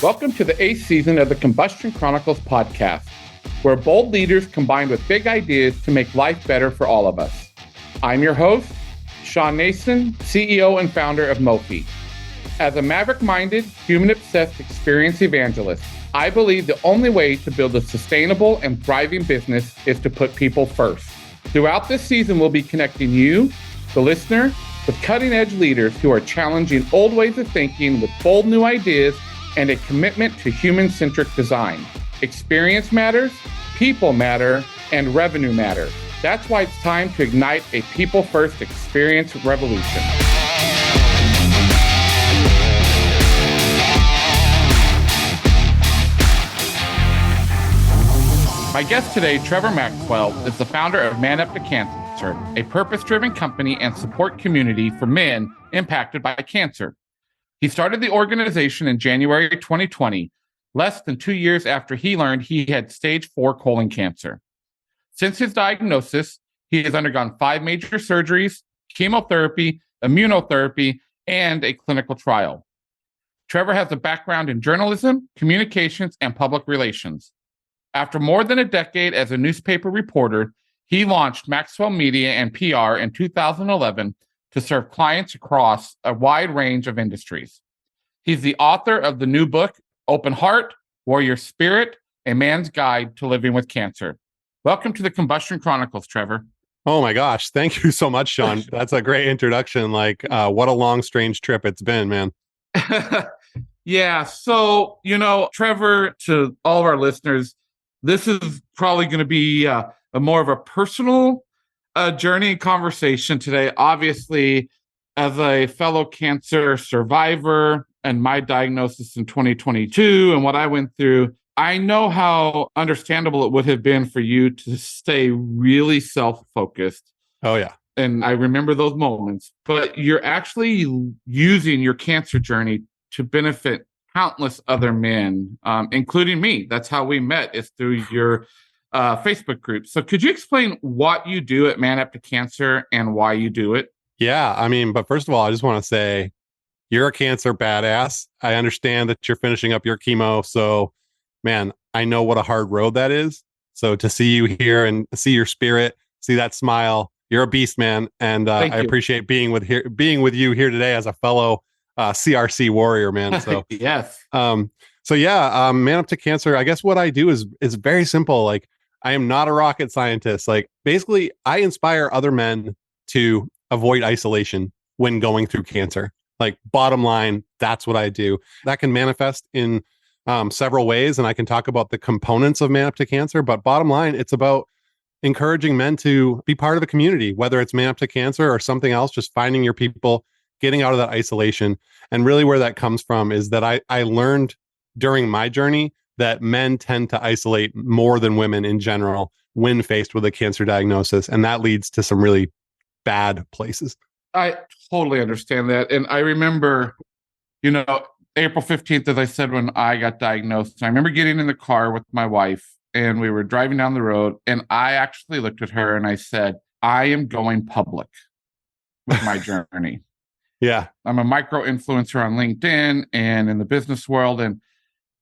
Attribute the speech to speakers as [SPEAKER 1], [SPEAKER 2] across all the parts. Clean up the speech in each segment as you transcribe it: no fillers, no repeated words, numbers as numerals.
[SPEAKER 1] Welcome to the 8th season of the Combustion Chronicles podcast, where bold leaders combine with big ideas to make life better for all of us. I'm your host, Shawn Nason, CEO and founder of Mofi. As a maverick-minded, human-obsessed experience evangelist, I believe the only way to build a sustainable and thriving business is to put people first. Throughout this season, we'll be connecting you, the listener, with cutting-edge leaders who are challenging old ways of thinking with bold new ideas and a commitment to human-centric design. Experience matters, people matter, and revenue matters. That's why it's time to ignite a people-first experience revolution. My guest today, Trevor Maxwell, is the founder of Man Up to Cancer, a purpose-driven company and support community for men impacted by cancer. He started the organization in January 2020, less than 2 years after he learned he had stage 4 colon cancer. Since his diagnosis, he has undergone 5 major surgeries, chemotherapy, immunotherapy, and a clinical trial. Trevor has a background in journalism, communications, and public relations. After more than a decade as a newspaper reporter, he launched Maxwell Media and PR in 2011 to serve clients across a wide range of industries. He's the author of the new book, Open Heart, Warrior Spirit, A Man's Guide to Living with Cancer. Welcome to the Combustion Chronicles, Trevor.
[SPEAKER 2] Oh my gosh. Thank you so much, Shawn. That's a great introduction. What a long, strange trip it's been, man.
[SPEAKER 1] Yeah. So, Trevor, to all of our listeners, this is probably going to be a more of a personal journey and conversation today. Obviously, as a fellow cancer survivor and my diagnosis in 2022 and what I went through, I know how understandable it would have been for you to stay really self-focused.
[SPEAKER 2] Oh, yeah.
[SPEAKER 1] And I remember those moments. But you're actually using your cancer journey to benefit countless other men, including me. That's how we met, is through your Facebook group. So could you explain what you do at Man Up to Cancer and why you do it?
[SPEAKER 2] Yeah, but first of all, I just want to say you're a cancer badass. I understand that you're finishing up your chemo. So, man, I know what a hard road that is. So to see you here and see your spirit, see that smile, you're a beast, man. And I appreciate being with you here today as a fellow CRC warrior, man. So
[SPEAKER 1] yes.
[SPEAKER 2] Man Up to Cancer. I guess what I do is very simple. I am not a rocket scientist. Basically, I inspire other men to avoid isolation when going through cancer. Bottom line, that's what I do. That can manifest in several ways, and I can talk about the components of Man Up to Cancer. But bottom line, it's about encouraging men to be part of the community, whether it's Man Up to Cancer or something else. Just finding your people, getting out of that isolation. And really where that comes from is that I learned during my journey that men tend to isolate more than women in general when faced with a cancer diagnosis. And that leads to some really bad places.
[SPEAKER 1] I totally understand that. And I remember, April 15th, as I said, when I got diagnosed, I remember getting in the car with my wife and we were driving down the road. And I actually looked at her and I said, I am going public with my journey.
[SPEAKER 2] Yeah.
[SPEAKER 1] I'm a micro influencer on LinkedIn and in the business world. And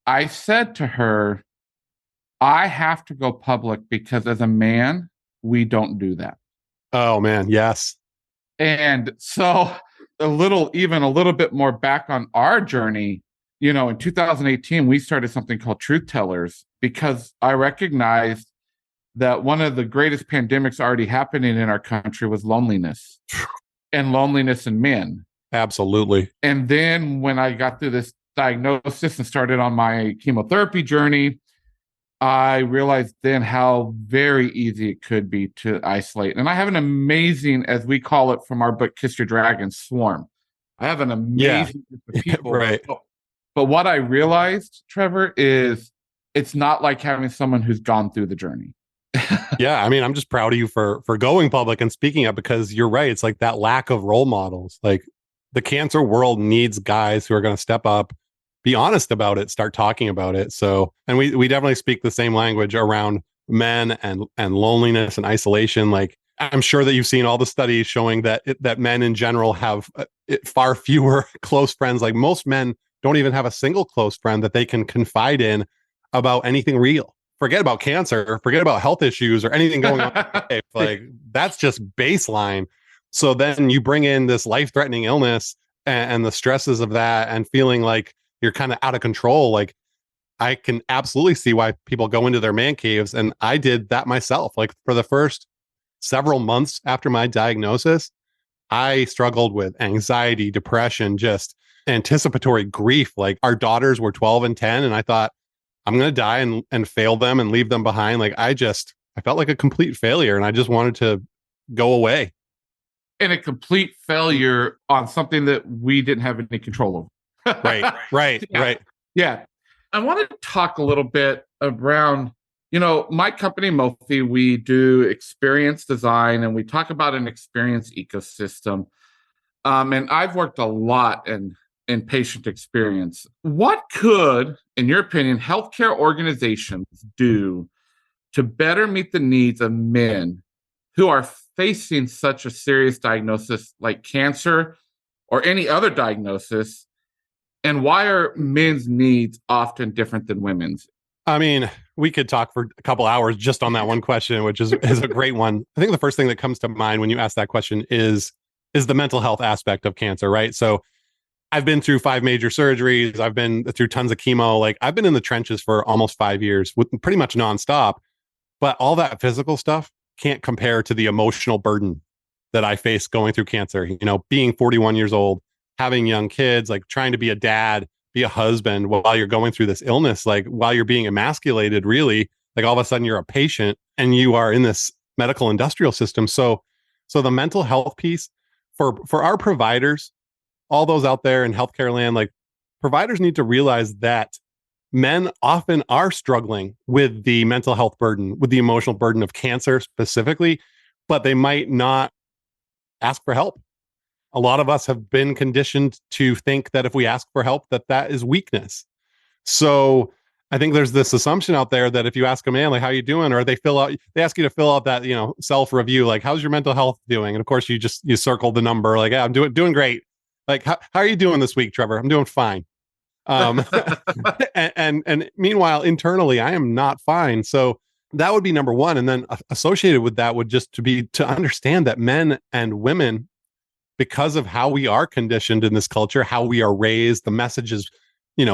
[SPEAKER 1] I said to her, I have to go public because as a man, we don't do that.
[SPEAKER 2] Oh, man. Yes.
[SPEAKER 1] And so a little bit more back on our journey, in 2018, we started something called Truth Tellers because I recognized that one of the greatest pandemics already happening in our country was loneliness and loneliness in men.
[SPEAKER 2] Absolutely.
[SPEAKER 1] And then when I got through this diagnosis and started on my chemotherapy journey, I realized then how very easy it could be to isolate. And I have an amazing, as we call it from our book, Kiss Your Dragon, swarm. I have an amazing group of people.
[SPEAKER 2] Right.
[SPEAKER 1] But what I realized, Trevor, is it's not like having someone who's gone through the journey.
[SPEAKER 2] Yeah. I'm just proud of you for going public and speaking up, because you're right. It's that lack of role models. The cancer world needs guys who are going to step up, be honest about it, start talking about it. So, and we definitely speak the same language around men and loneliness and isolation. I'm sure that you've seen all the studies showing that men in general have far fewer close friends. Most men don't even have a single close friend that they can confide in about anything real. Forget about cancer, forget about health issues or anything going on in life. Like, that's just baseline. So then you bring in this life-threatening illness and the stresses of that and feeling like you're kind of out of control. Like, I can absolutely see why people go into their man caves. And I did that myself. Like, for the first several months after my diagnosis, I struggled with anxiety, depression, just anticipatory grief. Like, our daughters were 12 and 10, and I thought, I'm going to die and fail them and leave them behind. Like, I felt like a complete failure, and I just wanted to go away.
[SPEAKER 1] And a complete failure on something that we didn't have any control over.
[SPEAKER 2] Right.
[SPEAKER 1] Yeah. I want to talk a little bit around, my company, Mofi, we do experience design, and we talk about an experience ecosystem. And I've worked a lot in patient experience. What could, in your opinion, healthcare organizations do to better meet the needs of men who are facing such a serious diagnosis like cancer or any other diagnosis? And why are men's needs often different than women's?
[SPEAKER 2] I mean, we could talk for a couple hours just on that one question, which is a great one. I think the first thing that comes to mind when you ask that question is the mental health aspect of cancer, right? So I've been through 5 major surgeries. I've been through tons of chemo. Like, I've been in the trenches for almost 5 years with pretty much nonstop. But all that physical stuff can't compare to the emotional burden that I face going through cancer. Being 41 years old, having young kids, like trying to be a dad, be a husband while you're going through this illness, like while you're being emasculated, really, like all of a sudden you're a patient and you are in this medical industrial system. So the mental health piece for our providers, all those out there in healthcare land, like, providers need to realize that men often are struggling with the mental health burden, with the emotional burden of cancer specifically, but they might not ask for help. A lot of us have been conditioned to think that if we ask for help, that is weakness. So I think there's this assumption out there that if you ask a man, like, how you doing? Or they ask you to fill out that, self-review, like, how's your mental health doing? And of course you circle the number, like, yeah, I'm doing great. Like, how are you doing this week, Trevor? I'm doing fine. And meanwhile, internally, I am not fine. So that would be number one. And then associated with that would just to understand that men and women, because of how we are conditioned in this culture, how we are raised, the messages,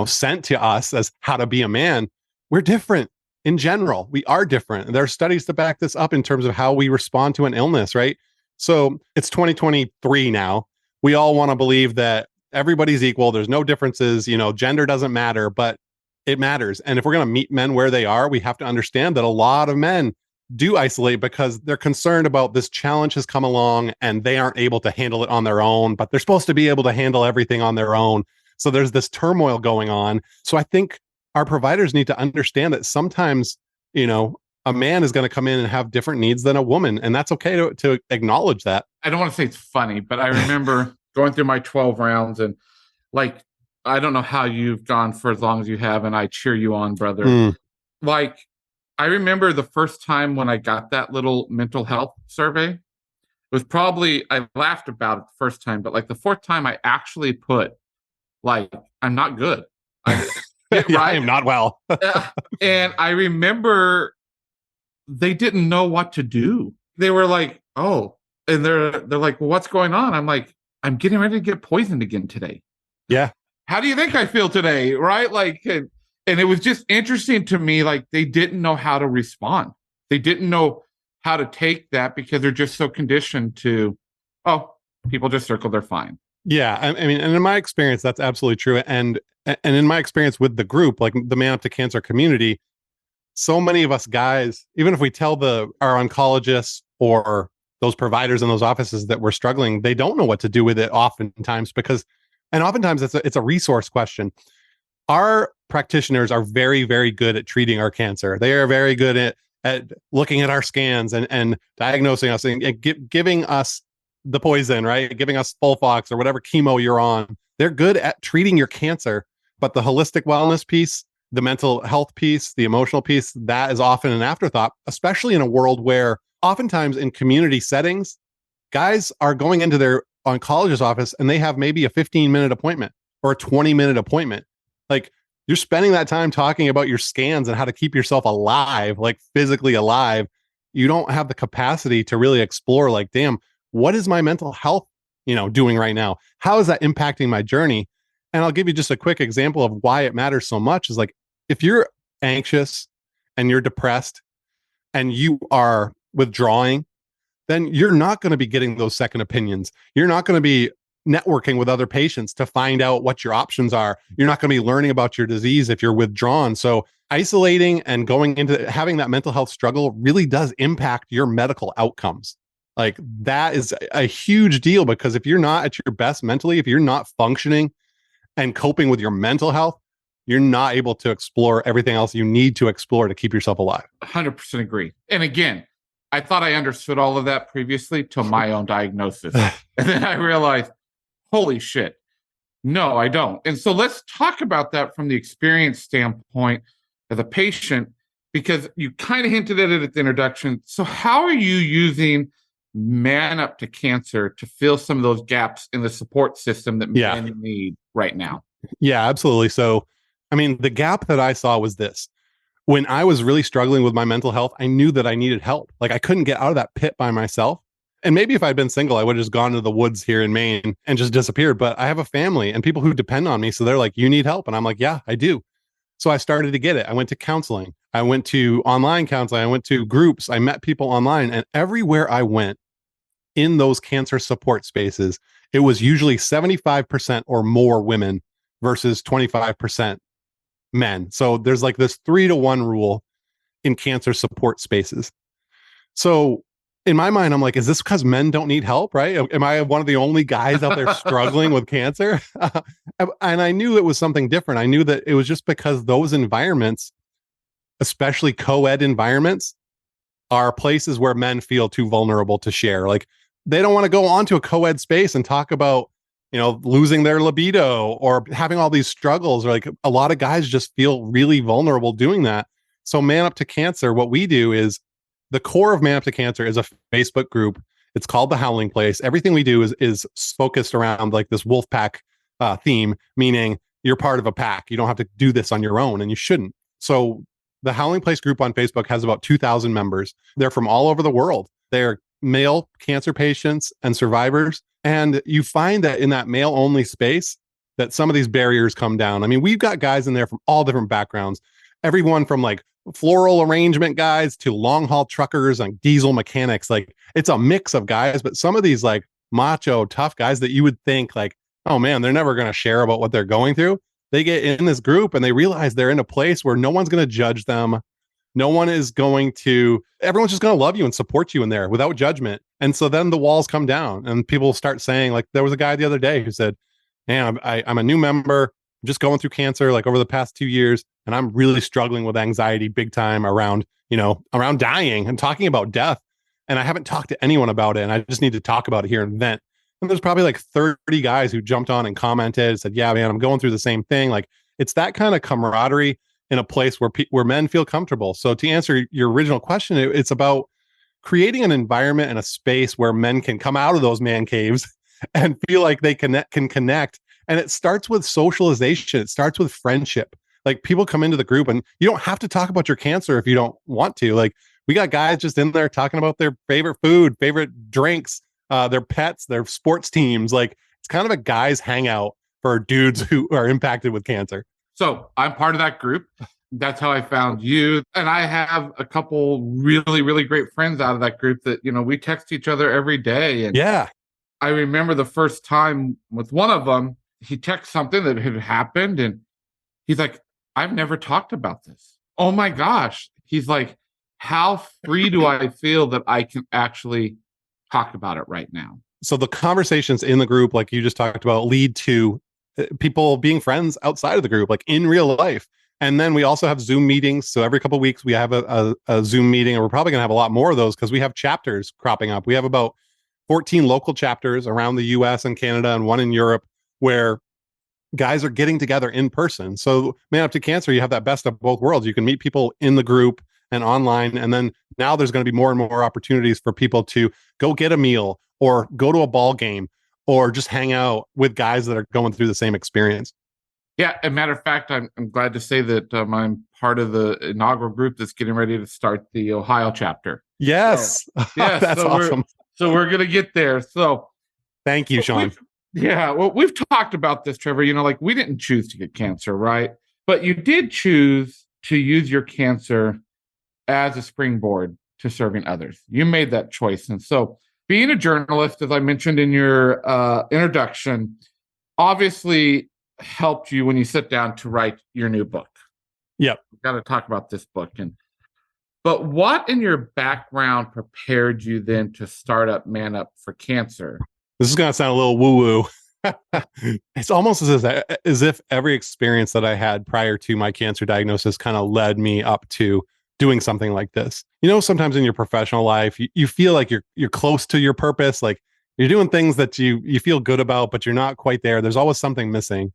[SPEAKER 2] sent to us as how to be a man, we're different in general. We are different. There are studies to back this up in terms of how we respond to an illness, right? So it's 2023 now. We all want to believe that everybody's equal. There's no differences, gender doesn't matter, but it matters. And if we're going to meet men where they are, we have to understand that a lot of men do isolate because they're concerned about this challenge has come along and they aren't able to handle it on their own, but they're supposed to be able to handle everything on their own. So there's this turmoil going on. So I think our providers need to understand that sometimes, a man is going to come in and have different needs than a woman. And that's okay to acknowledge that.
[SPEAKER 1] I don't want to say it's funny, but I remember going through my 12 rounds and, like, I don't know how you've gone for as long as you have, and I cheer you on, brother. Like, I remember the first time when I got that little mental health survey, it was probably, I laughed about it the first time, but like the fourth time I actually put, like, I'm not good.
[SPEAKER 2] I am not well.
[SPEAKER 1] And I remember they didn't know what to do. They were like, oh, and they're like, well, what's going on? I'm like, I'm getting ready to get poisoned again today.
[SPEAKER 2] Yeah.
[SPEAKER 1] How do you think I feel today? Right? Like, and it was just interesting to me. Like, they didn't know how to respond. They didn't know how to take that because they're just so conditioned to, oh, people just circle, they're fine.
[SPEAKER 2] Yeah. I mean, and in my experience, that's absolutely true. And in my experience with the group, like the Man Up to Cancer community, so many of us guys, even if we tell our oncologists or those providers in those offices that we're struggling, they don't know what to do with it oftentimes oftentimes it's a resource question. Our practitioners are very, very good at treating our cancer. They are very good at looking at our scans and diagnosing us and giving us the poison, right? Giving us Folfox or whatever chemo you're on. They're good at treating your cancer, but the holistic wellness piece, the mental health piece, the emotional piece, that is often an afterthought, especially in a world where oftentimes in community settings, guys are going into their oncologist office and they have maybe a 15-minute appointment or a 20-minute appointment. Like, you're spending that time talking about your scans and how to keep yourself alive, like physically alive. You don't have the capacity to really explore, like, damn, what is my mental health, doing right now? How is that impacting my journey? And I'll give you just a quick example of why it matters so much is like, if you're anxious and you're depressed and you are withdrawing, then you're not going to be getting those second opinions. You're not going to be networking with other patients to find out what your options are. You're not going to be learning about your disease if you're withdrawn. So isolating and going into having that mental health struggle really does impact your medical outcomes. Like, that is a huge deal, because if you're not at your best mentally, if you're not functioning and coping with your mental health, you're not able to explore everything else you need to explore to keep yourself alive.
[SPEAKER 1] 100% agree. And again, I thought I understood all of that previously till my own diagnosis. And then I realized, holy shit, no, I don't. And so let's talk about that from the experience standpoint of the patient, because you kind of hinted at it at the introduction. So how are you using Man Up to Cancer to fill some of those gaps in the support system that men need right now?
[SPEAKER 2] Yeah, absolutely. So, I mean, the gap that I saw was this. When I was really struggling with my mental health, I knew that I needed help. Like, I couldn't get out of that pit by myself. And maybe if I'd been single, I would have just gone to the woods here in Maine and just disappeared. But I have a family and people who depend on me. So they're like, you need help. And I'm like, yeah, I do. So I started to get it. I went to counseling. I went to online counseling. I went to groups. I met people online. And everywhere I went in those cancer support spaces, it was usually 75% or more women versus 25% men. So there's like this 3-to-1 rule in cancer support spaces. So in my mind, I'm like, is this because men don't need help, right? Am I one of the only guys out there struggling with cancer? And I knew it was something different. I knew that it was just because those environments, especially co-ed environments, are places where men feel too vulnerable to share. Like, they don't want to go onto a co-ed space and talk about, losing their libido or having all these struggles. Or like, a lot of guys just feel really vulnerable doing that. So Man Up to Cancer, what we do is, the core of Man Up to Cancer is a Facebook group. It's called The Howling Place. Everything we do is focused around like this wolf pack theme, meaning you're part of a pack. You don't have to do this on your own, and you shouldn't. So the Howling Place group on Facebook has about 2,000 members. They're from all over the world. They're male cancer patients and survivors. And you find that in that male only space, that some of these barriers come down. I mean, we've got guys in there from all different backgrounds, everyone from like floral arrangement guys to long haul truckers and diesel mechanics. Like, it's a mix of guys, but some of these like macho tough guys that you would think like, oh man, they're never going to share about what they're going through. They get in this group and they realize they're in a place where no one's going to judge them. No one is going to, everyone's just going to love you and support you in there without judgment. And so then the walls come down and people start saying, like, there was a guy the other day who said, man, I'm a new member, just going through cancer like over the past 2 years, and I'm really struggling with anxiety big time around dying and talking about death. And I haven't talked to anyone about it, and I just need to talk about it here and vent. And there's probably like 30 guys who jumped on and commented and said, yeah, man, I'm going through the same thing. Like, it's that kind of camaraderie in a place where men feel comfortable. So to answer your original question, it's about creating an environment and a space where men can come out of those man caves and feel like they can connect. And it starts with socialization. It starts with friendship. Like, people come into the group and you don't have to talk about your cancer if you don't want to. Like, we got guys just in there talking about their favorite food, favorite drinks, their pets, their sports teams. Like, it's kind of a guys hangout for dudes who are impacted with cancer.
[SPEAKER 1] So I'm part of that group. That's how I found you. And I have a couple really, really great friends out of that group that, we text each other every day. And
[SPEAKER 2] yeah,
[SPEAKER 1] I remember the first time with one of them, he texted something that had happened and he's like, I've never talked about this. Oh my gosh. He's like, how free do I feel that I can actually talk about it right now?
[SPEAKER 2] So the conversations in the group, like you just talked about, lead to people being friends outside of the group, like in real life. And then we also have Zoom meetings. So every couple of weeks we have a Zoom meeting, and we're probably going to have a lot more of those because we have chapters cropping up. We have about 14 local chapters around the US and Canada and one in Europe where guys are getting together in person. So Man Up to Cancer, you have that best of both worlds. You can meet people in the group and online. And then now there's going to be more and more opportunities for people to go get a meal or go to a ball game or just hang out with guys that are going through the same experience.
[SPEAKER 1] Yeah, as a matter of fact, I'm glad to say that I'm part of the inaugural group that's getting ready to start the Ohio chapter.
[SPEAKER 2] Yes.
[SPEAKER 1] So, yeah,
[SPEAKER 2] That's awesome.
[SPEAKER 1] We're gonna get there. So
[SPEAKER 2] thank you, Shawn.
[SPEAKER 1] We've talked about this, Trevor. Like we didn't choose to get cancer, right? But you did choose to use your cancer as a springboard to serving others. You made that choice. And so being a journalist, as I mentioned in your introduction, obviously helped you when you sit down to write your new book.
[SPEAKER 2] Yep.
[SPEAKER 1] We've got to talk about this book. But what in your background prepared you then to start up Man Up for Cancer?
[SPEAKER 2] This is going to sound a little woo-woo. It's almost as if every experience that I had prior to my cancer diagnosis kind of led me up to doing something like this. Sometimes in your professional life, you feel like you're close to your purpose, like you're doing things that you feel good about, but you're not quite there. There's always something missing.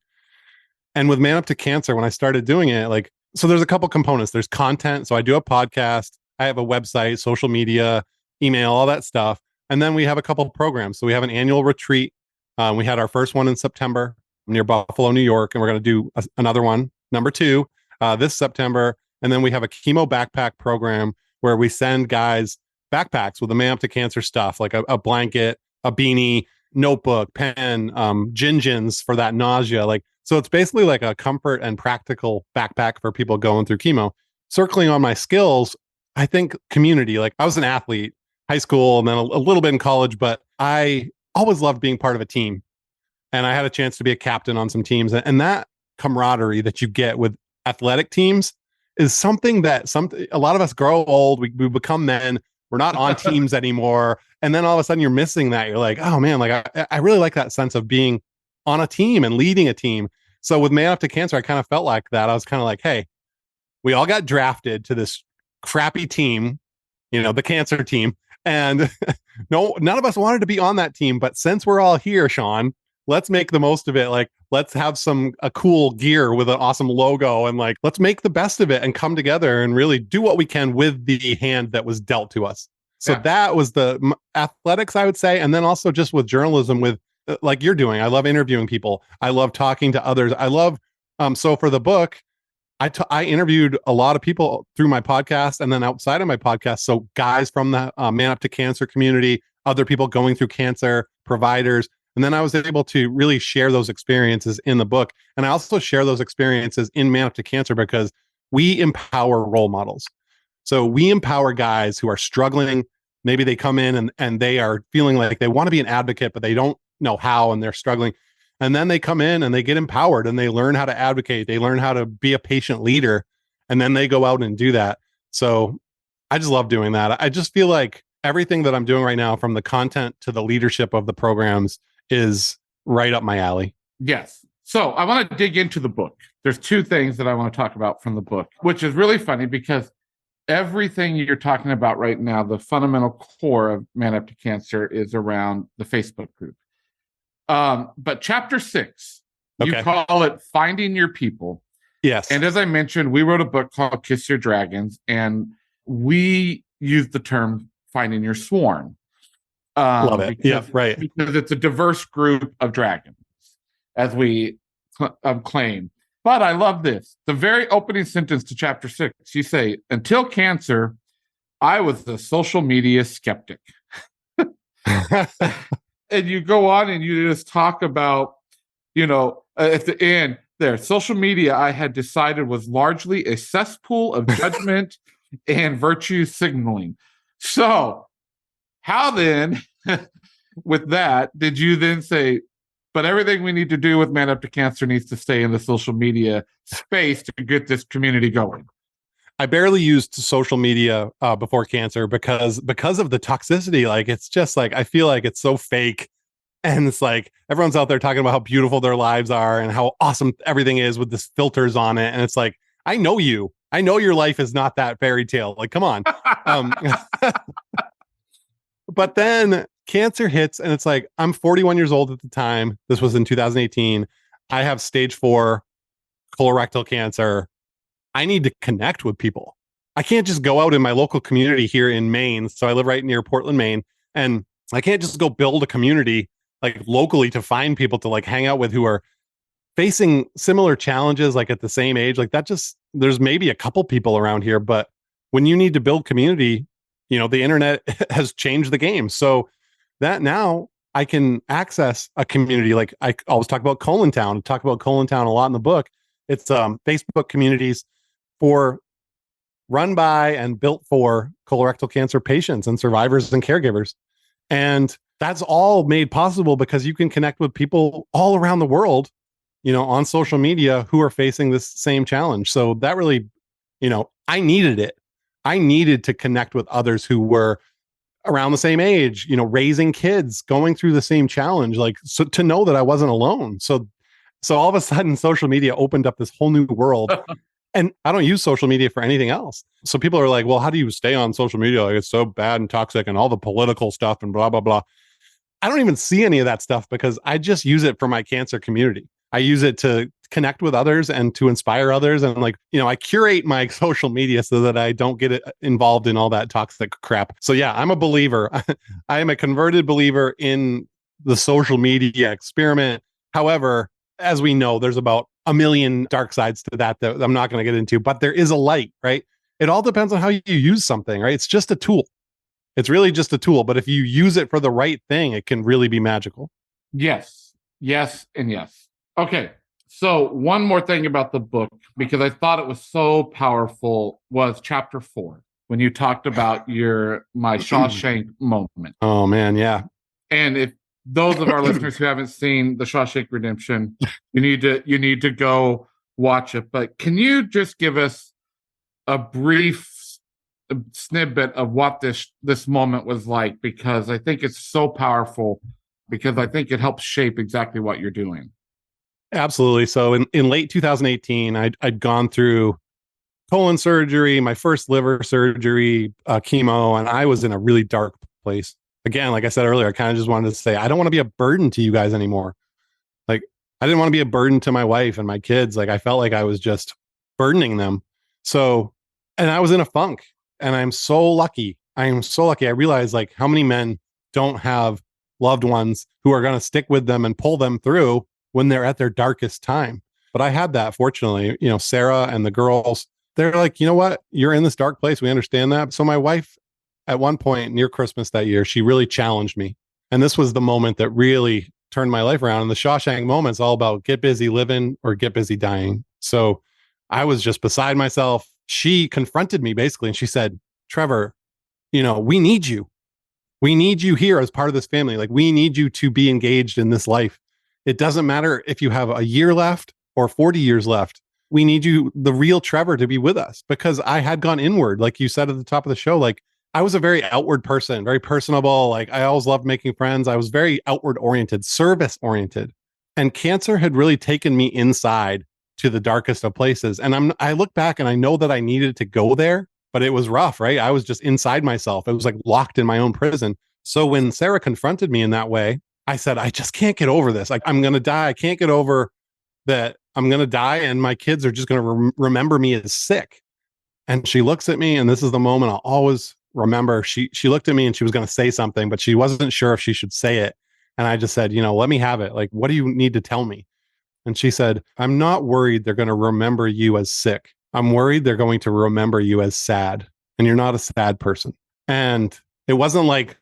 [SPEAKER 2] And with Man Up to Cancer, when I started doing it, so there's a couple components. There's content. So I do a podcast, I have a website, social media, email, all that stuff. And then we have a couple of programs. So we have an annual retreat. We had our first one in September near Buffalo, New York, and we're going to do another one, number 2, this September. And then we have a chemo backpack program where we send guys backpacks with the Man Up to Cancer stuff, like a blanket, a beanie, notebook, pen, gin-gins for that nausea. So it's basically like a comfort and practical backpack for people going through chemo. Circling on my skills, I think community. I was an athlete, high school, and then a little bit in college, but I always loved being part of a team. And I had a chance to be a captain on some teams. And that camaraderie that you get with athletic teams is something that a lot of us grow old. We become men. We're not on teams anymore. And then all of a sudden you're missing that. You're like, oh man, I really like that sense of being on a team and leading a team. So with Man Up to Cancer, I kind of felt like that. I was kind of like, hey, we all got drafted to this crappy team, the cancer team. And none of us wanted to be on that team. But since we're all here, Shawn, let's make the most of it. Let's have a cool gear with an awesome logo, and let's make the best of it and come together and really do what we can with the hand that was dealt to us. So that was the athletics, I would say. And then also just with journalism, with like you're doing, I love interviewing people. I love talking to others. I love, so for the book, I interviewed a lot of people through my podcast and then outside of my podcast. So guys from the Man Up to Cancer community, other people going through cancer, providers. And then I was able to really share those experiences in the book. And I also share those experiences in Man Up to Cancer because we empower role models. So we empower guys who are struggling. Maybe they come in and they are feeling like they want to be an advocate, but they don't know how, and they're struggling. And then they come in and they get empowered and they learn how to advocate. They learn how to be a patient leader, and then they go out and do that. So I just love doing that. I just feel like everything that I'm doing right now, from the content to the leadership of the programs, is right up my alley.
[SPEAKER 1] Yes. So I want to dig into the book. There's 2 things that I want to talk about from the book, which is really funny because everything you're talking about right now, the fundamental core of Man Up to Cancer, is around the Facebook group. But chapter 6, you call it Finding Your People.
[SPEAKER 2] Yes.
[SPEAKER 1] And as I mentioned, we wrote a book called Kiss Your Dragons, and we used the term Finding Your Swarm.
[SPEAKER 2] Love it. Yeah, right.
[SPEAKER 1] Because it's a diverse group of dragons, as we claim. But I love this. The very opening sentence to chapter 6, you say, until cancer, I was a social media skeptic. And you go on and you just talk about, at the end there, social media, I had decided, was largely a cesspool of judgment and virtue signaling. So how then, with that, did you then say, but everything we need to do with Man Up to Cancer needs to stay in the social media space to get this community going?
[SPEAKER 2] I barely used social media before cancer because of the toxicity. It's just I feel like it's so fake. And it's everyone's out there talking about how beautiful their lives are and how awesome everything is with this filters on it. And it's I know you. I know your life is not that fairy tale. Come on. But then cancer hits, and it's I'm 41 years old at the time. This was in 2018. I have stage 4 colorectal cancer. I need to connect with people. I can't just go out in my local community here in Maine. So I live right near Portland, Maine, and I can't just go build a community like locally to find people to like hang out with who are facing similar challenges, like at the same age. Like that just, there's maybe a couple people around here, but when you need to build community, the internet has changed the game. So that now I can access a community. Like I always talk about talk about Town a lot in the book. It's Facebook communities for run by and built for colorectal cancer patients and survivors and caregivers. And that's all made possible because you can connect with people all around the world, on social media who are facing this same challenge. So that really, I needed it. I needed to connect with others who were around the same age, raising kids, going through the same challenge, like so to know that I wasn't alone. So all of a sudden social media opened up this whole new world. And I don't use social media for anything else. So people are like, well, how do you stay on social media? Like it's so bad and toxic and all the political stuff and blah, blah, blah. I don't even see any of that stuff because I just use it for my cancer community. I use it to connect with others and to inspire others. And like, I curate my social media so that I don't get involved in all that toxic crap. So yeah, I'm a believer. I am a converted believer in the social media experiment. However, as we know, there's about a million dark sides to that I'm not going to get into, but there is a light, right? It all depends on how you use something, right? It's just a tool. It's really just a tool, but if you use it for the right thing, it can really be magical.
[SPEAKER 1] Yes, yes, and yes. Okay, so one more thing about the book, because I thought it was so powerful, was chapter 4, when you talked about my Shawshank moment.
[SPEAKER 2] Oh man, yeah.
[SPEAKER 1] And if those of our listeners who haven't seen the Shawshank Redemption, you need to go watch it. But can you just give us a brief snippet of what this moment was like? Because I think it's so powerful, because I think it helps shape exactly what you're doing.
[SPEAKER 2] Absolutely. So in late 2018, I'd gone through colon surgery, my first liver surgery, chemo, and I was in a really dark place. Again, like I said earlier, I kind of just wanted to say, I don't want to be a burden to you guys anymore. Like, I didn't want to be a burden to my wife and my kids. Like, I felt like I was just burdening them. So, and I was in a funk, and I'm so lucky. I am so lucky. I realized like how many men don't have loved ones who are going to stick with them and pull them through when they're at their darkest time. But I had that, fortunately. Sarah and the girls, they're like, you know what? You're in this dark place. We understand that. So my wife, at one point near Christmas that year, she really challenged me. And this was the moment that really turned my life around. And the Shawshank moment's all about get busy living or get busy dying. So I was just beside myself. She confronted me basically, and she said, Trevor, we need you. We need you here as part of this family. Like, we need you to be engaged in this life. It doesn't matter if you have a year left or 40 years left. We need you, the real Trevor, to be with us, because I had gone inward. Like you said at the top of the show, like I was a very outward person, very personable. Like I always loved making friends. I was very outward oriented, service oriented. And cancer had really taken me inside to the darkest of places. And I look back and I know that I needed to go there, but it was rough, right? I was just inside myself. It was like locked in my own prison. So when Sarah confronted me in that way, I said, I just can't get over this. Like, I'm going to die. I can't get over that I'm going to die, and my kids are just going to remember me as sick. And she looks at me, and this is the moment I'll always remember. She looked at me and she was going to say something, but she wasn't sure if she should say it. And I just said, let me have it. Like, what do you need to tell me? And she said, I'm not worried they're going to remember you as sick. I'm worried they're going to remember you as sad. And you're not a sad person. And it wasn't like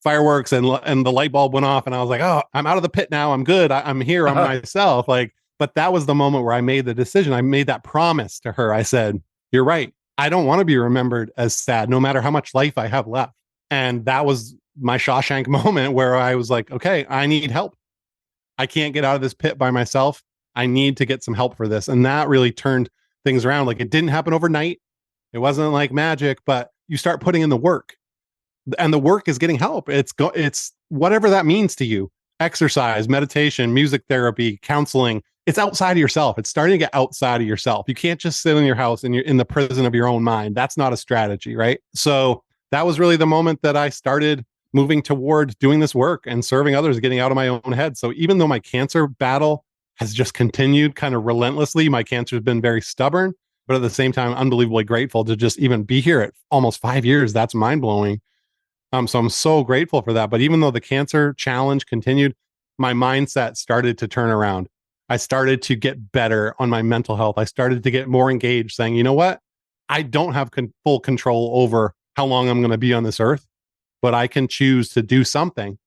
[SPEAKER 2] fireworks and the light bulb went off and I was like, oh, I'm out of the pit now. I'm good. I'm here. I'm myself. Like, but that was the moment where I made the decision. I made that promise to her. I said, you're right. I don't want to be remembered as sad, no matter how much life I have left. And that was my Shawshank moment where I was like, okay, I need help. I can't get out of this pit by myself. I need to get some help for this. And that really turned things around. Like, it didn't happen overnight. It wasn't like magic, but you start putting in the work. And the work is getting help. It's whatever that means to you. Exercise, meditation, music therapy, counseling. It's outside of yourself. It's starting to get outside of yourself. You can't just sit in your house and you're in the prison of your own mind. That's not a strategy, right? So that was really the moment that I started moving toward doing this work and serving others, getting out of my own head. So even though my cancer battle has just continued kind of relentlessly, my cancer has been very stubborn, but at the same time, unbelievably grateful to just even be here at almost 5 years. That's mind blowing. So I'm so grateful for that. But even though the cancer challenge continued, my mindset started to turn around. I started to get better on my mental health. I started to get more engaged, saying, you know what? I don't have full control over how long I'm going to be on this earth, but I can choose to do something.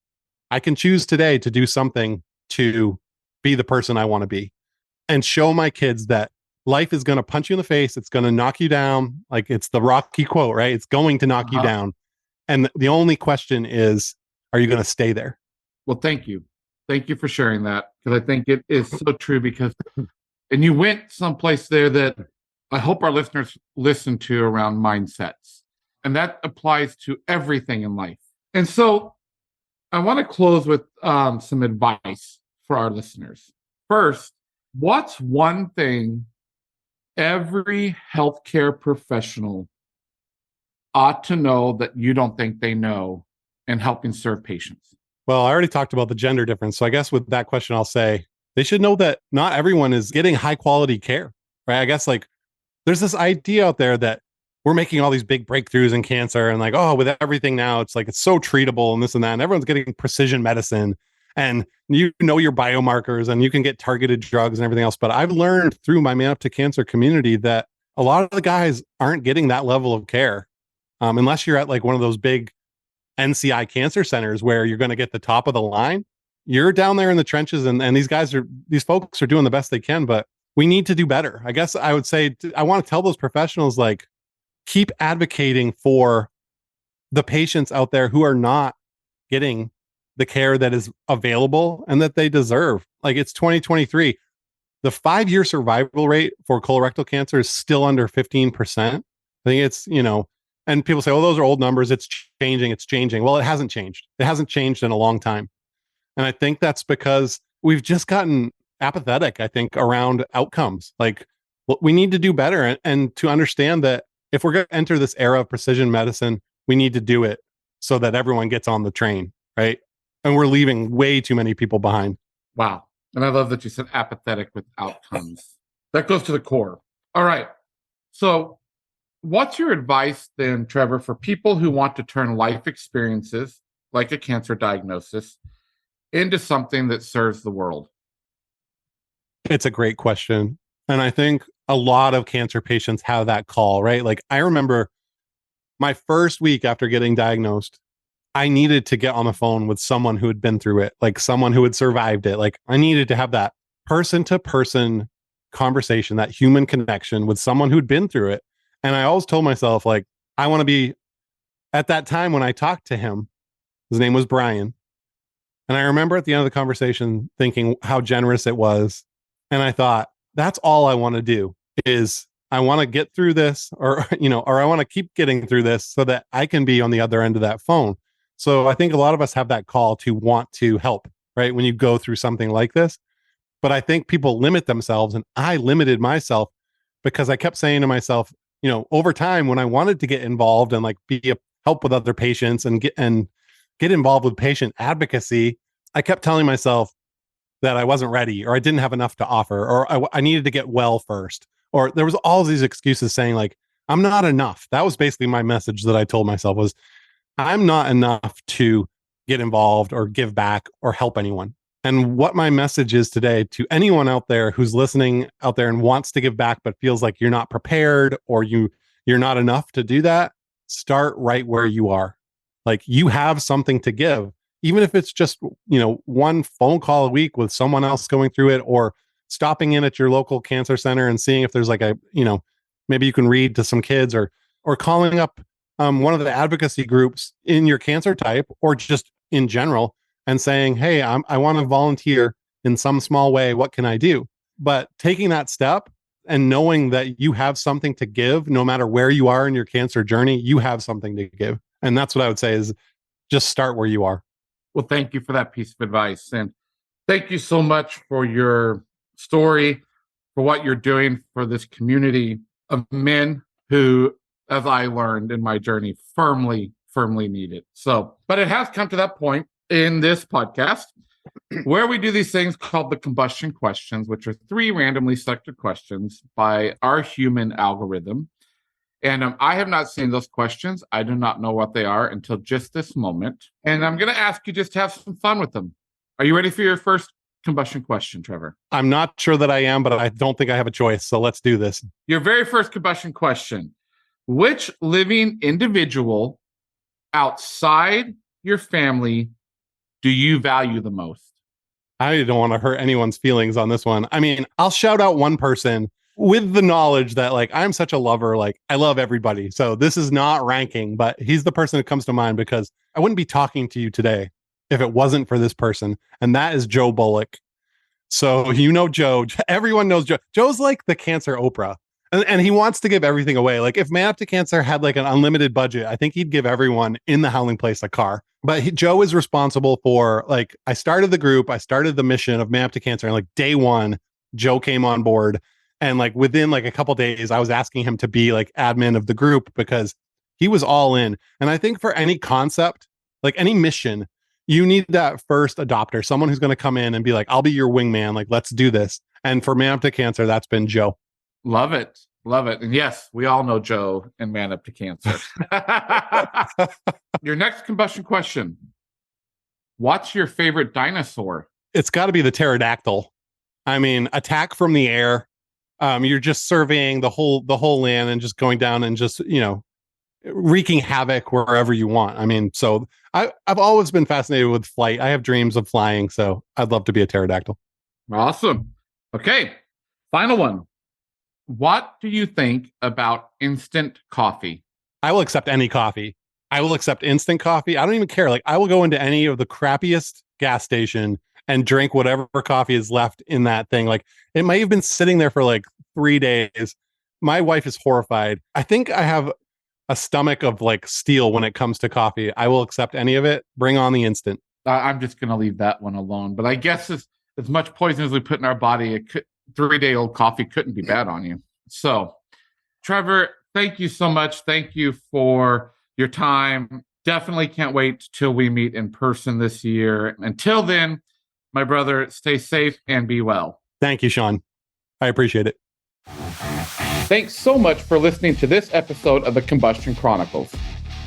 [SPEAKER 2] I can choose today to do something to be the person I want to be and show my kids that life is going to punch you in the face. It's going to knock you down. Like it's the Rocky quote, right? It's going to knock you down. And the only question is, are you going to stay there?
[SPEAKER 1] Well, thank you. Thank you for sharing that, because I think it is so true. Because, and you went someplace there that I hope our listeners listen to around mindsets. And that applies to everything in life. And so I want to close with some advice for our listeners. First, what's one thing every healthcare professional ought to know that you don't think they know in helping serve patients?
[SPEAKER 2] Well, I already talked about the gender difference. So I guess with that question, I'll say they should know that not everyone is getting high quality care, right? I guess like there's this idea out there that we're making all these big breakthroughs in cancer and like, oh, with everything now, it's like, it's so treatable and this and that. And everyone's getting precision medicine and you know your biomarkers and you can get targeted drugs and everything else. But I've learned through my Man Up to Cancer community that a lot of the guys aren't getting that level of care unless you're at like one of those big NCI cancer centers where you're going to get the top of the line. You're down there in the trenches and these folks are doing the best they can, but we need to do better. I guess I would say, I want to tell those professionals, like, keep advocating for the patients out there who are not getting the care that is available and that they deserve. Like, it's 2023. The 5-year survival rate for colorectal cancer is still under 15%. I think it's, and people say, oh, those are old numbers. It's changing. It's changing. Well, it hasn't changed. It hasn't changed in a long time. And I think that's because we've just gotten apathetic, I think, around outcomes. Like, we need to do better and to understand that if we're going to enter this era of precision medicine, we need to do it so that everyone gets on the train, right? And we're leaving way too many people behind.
[SPEAKER 1] Wow. And I love that you said apathetic with outcomes. That goes to the core. All right. So what's your advice then, Trevor, for people who want to turn life experiences like a cancer diagnosis into something that serves the world?
[SPEAKER 2] It's a great question. And I think a lot of cancer patients have that call, right? Like, I remember my first week after getting diagnosed, I needed to get on the phone with someone who had been through it, like someone who had survived it. Like, I needed to have that person to person conversation, that human connection with someone who'd been through it. And I always told myself, like, I want to be at that time when I talked to him. His name was Brian. And I remember at the end of the conversation thinking how generous it was. And I thought, that's all I want to do is I want to get through this or I want to keep getting through this so that I can be on the other end of that phone. So I think a lot of us have that call to want to help, right? When you go through something like this. But I think people limit themselves, and I limited myself because I kept saying to myself, over time when I wanted to get involved and like be a help with other patients and get involved with patient advocacy, I kept telling myself that I wasn't ready or I didn't have enough to offer or I needed to get well first. Or there was all these excuses saying like, I'm not enough. That was basically my message that I told myself was, I'm not enough to get involved or give back or help anyone. And what my message is today to anyone out there who's listening out there and wants to give back, but feels like you're not prepared or you're not enough to do that, start right where you are. Like, you have something to give, even if it's just, one phone call a week with someone else going through it, or stopping in at your local cancer center and seeing if there's like maybe you can read to some kids, or calling up one of the advocacy groups in your cancer type or just in general and saying, hey, I want to volunteer in some small way. What can I do? But taking that step and knowing that you have something to give, no matter where you are in your cancer journey, you have something to give. And that's what I would say is just start where you are.
[SPEAKER 1] Well, thank you for that piece of advice. And thank you so much for your story, for what you're doing for this community of men who, as I learned in my journey, firmly need it. So, but it has come to that point in this podcast where we do these things called the combustion questions, which are 3 randomly selected questions by our human algorithm. And I have not seen those questions. I do not know what they are until just this moment. And I'm going to ask you just to have some fun with them. Are you ready for your first combustion question, Trevor?
[SPEAKER 2] I'm not sure that I am, but I don't think I have a choice. So let's do this.
[SPEAKER 1] Your very first combustion question. Which living individual outside your family do you value the most?
[SPEAKER 2] I don't want to hurt anyone's feelings on this one. I mean, I'll shout out one person with the knowledge that like I'm such a lover, like I love everybody. So this is not ranking, but he's the person that comes to mind because I wouldn't be talking to you today if it wasn't for this person. And that is Joe Bullock. So you know Joe, everyone knows Joe. Joe's like the cancer Oprah. And he wants to give everything away. Like if Man Up to Cancer had like an unlimited budget, I think he'd give everyone in the Howling Place a car. But Joe is responsible for like, I started the group, I started the mission of Man Up to Cancer, and like day one, Joe came on board. And like within like a couple days, I was asking him to be like admin of the group because he was all in. And I think for any concept, like any mission, you need that first adopter, someone who's going to come in and be like, I'll be your wingman. Like, let's do this. And for Man Up to Cancer, that's been Joe.
[SPEAKER 1] Love it. Love it. And yes, we all know Joe and Man Up to Cancer. Your next combustion question. What's your favorite dinosaur?
[SPEAKER 2] It's got to be the pterodactyl. I mean, attack from the air. You're just surveying the whole land and just going down and just, you know, wreaking havoc wherever you want. I mean, so I've always been fascinated with flight. I have dreams of flying, so I'd love to be a pterodactyl.
[SPEAKER 1] Awesome. Okay. Final one. What do you think about instant coffee?
[SPEAKER 2] I will accept any coffee. I will accept instant coffee. I don't even care. Like I will go into any of the crappiest gas station and drink whatever coffee is left in that thing. Like it might have been sitting there for like 3 days. My wife is horrified. I think I have a stomach of like steel when it comes to coffee. I will accept any of it. Bring on the instant.
[SPEAKER 1] I'm just going to leave that one alone. But I guess as much poison as we put in our body, 3-day-old coffee couldn't be bad on you. So, Trevor, thank you so much. Thank you for your time. Definitely can't wait till we meet in person this year. Until then, my brother, stay safe and be well.
[SPEAKER 2] Thank you, Shawn. I appreciate it.
[SPEAKER 1] Thanks so much for listening to this episode of the Combustion Chronicles.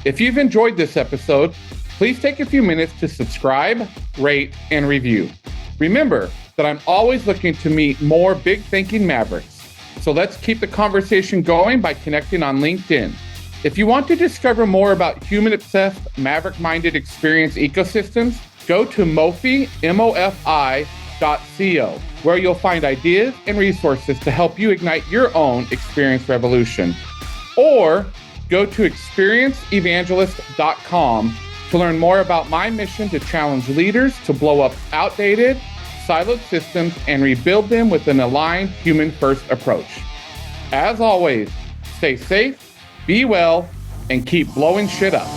[SPEAKER 1] If you've enjoyed this episode, please take a few minutes to subscribe, rate, and review. Remember that I'm always looking to meet more big thinking mavericks. So let's keep the conversation going by connecting on LinkedIn. If you want to discover more about human-obsessed, maverick-minded experience ecosystems, go to Mofi, MOFI.co, where you'll find ideas and resources to help you ignite your own experience revolution. Or go to experienceevangelist.com to learn more about my mission to challenge leaders to blow up outdated, siloed systems and rebuild them with an aligned human-first approach. As always, stay safe, be well, and keep blowing shit up.